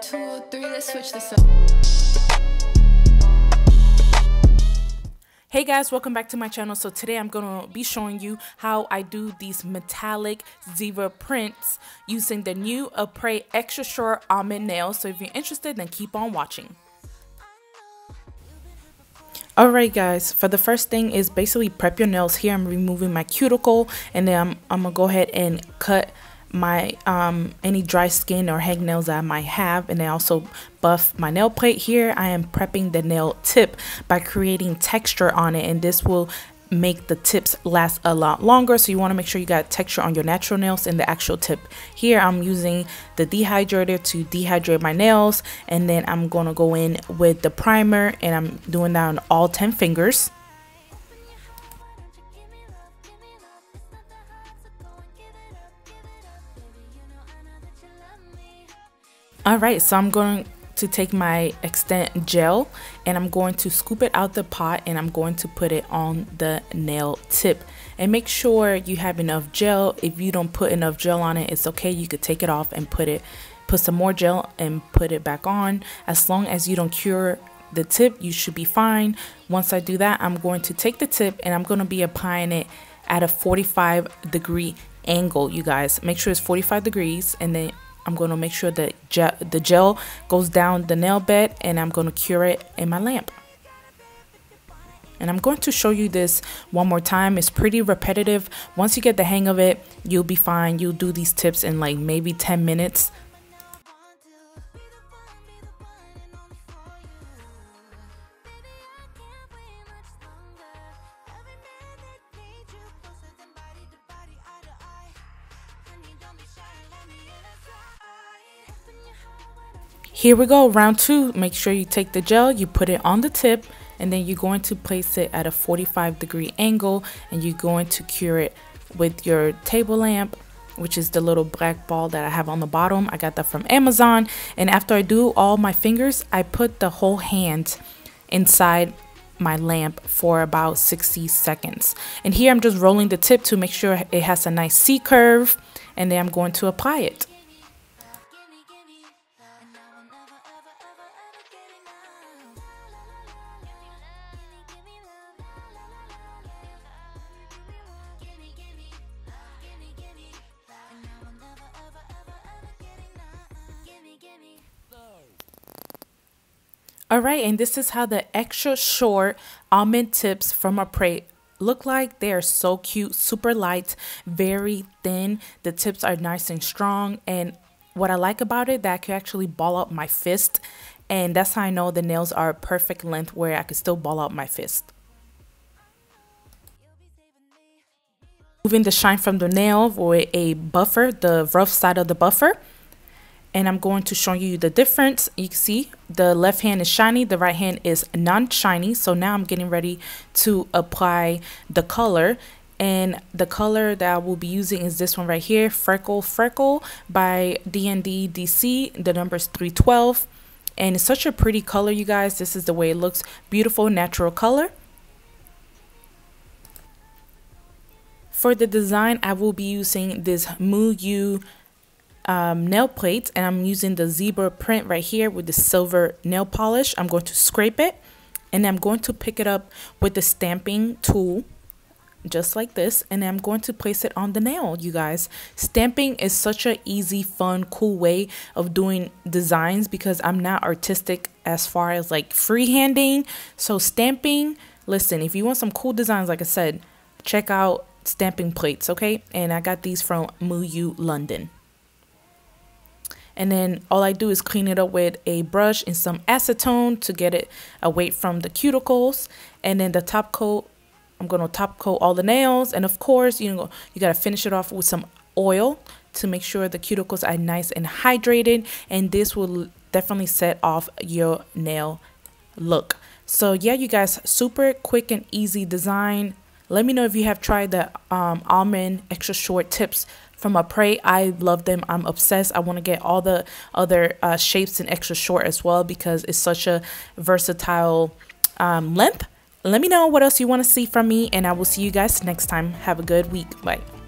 1, 2, 3, let's switch this up. Hey guys, welcome back to my channel. So today I'm going to be showing you how I do these metallic zebra prints using the new Apre extra short almond nails. So if you're interested, then keep on watching. Alright guys, for the first thing is basically prep your nails. Here I'm removing my cuticle, and then I'm gonna go ahead and cut my any dry skin or hangnails that I might have, and then also buff my nail plate. Here I am prepping the nail tip by creating texture on it, and this will make the tips last a lot longer. So you want to make sure you got texture on your natural nails and the actual tip. Here I'm using the dehydrator to dehydrate my nails, and then I'm gonna go in with the primer, and I'm doing that on all 10 fingers. Alright, so I'm going to take my extent gel, and I'm going to scoop it out the pot, and I'm going to put it on the nail tip. And make sure you have enough gel. If you don't put enough gel on it, it's okay. You could take it off and put some more gel and put it back on. As long as you don't cure the tip, you should be fine. Once I do that, I'm going to take the tip, and I'm going to be applying it at a 45-degree angle. You guys, make sure it's 45 degrees, and then I'm going to make sure that the gel goes down the nail bed, and I'm going to cure it in my lamp. And I'm going to show you this one more time. It's pretty repetitive. Once you get the hang of it, you'll be fine. You'll do these tips in like maybe 10 minutes. Here we go, round 2. Make sure you take the gel, you put it on the tip, and then you're going to place it at a 45-degree angle, and you're going to cure it with your table lamp, which is the little black ball that I have on the bottom. I got that from Amazon. And after I do all my fingers, I put the whole hand inside my lamp for about 60 seconds. And here I'm just rolling the tip to make sure it has a nice C curve, and then I'm going to apply it. Alright, and this is how the extra short almond tips from Apre look like. They are so cute, super light, very thin. The tips are nice and strong, and what I like about it, that I can actually ball up my fist, and that's how I know the nails are perfect length where I can still ball up my fist. Moving the shine from the nail with a buffer, the rough side of the buffer. And I'm going to show you the difference. You can see the left hand is shiny, the right hand is non-shiny. So now I'm getting ready to apply the color. And the color that I will be using is this one right here, Freckle by D&D DC. The number is 312. And it's such a pretty color, you guys. This is the way it looks. Beautiful, natural color. For the design, I will be using this Muyu nail plates, and I'm using the zebra print right here with the silver nail polish. I'm going to scrape it, and I'm going to pick it up with the stamping tool just like this, and I'm going to place it on the nail. You guys, stamping is such a easy, fun, cool way of doing designs because I'm not artistic as far as like freehanding. So stamping, listen, if you want some cool designs, like I said, check out stamping plates, okay? And I got these from Muyu London. And then all I do is clean it up with a brush and some acetone to get it away from the cuticles. And then the top coat, I'm going to top coat all the nails. And of course, you got to finish it off with some oil to make sure the cuticles are nice and hydrated. And this will definitely set off your nail look. So yeah, you guys, super quick and easy design. Let me know if you have tried the almond extra short tips from Apre. I love them. I'm obsessed. I want to get all the other shapes in extra short as well because it's such a versatile length. Let me know what else you want to see from me, and I will see you guys next time. Have a good week. Bye.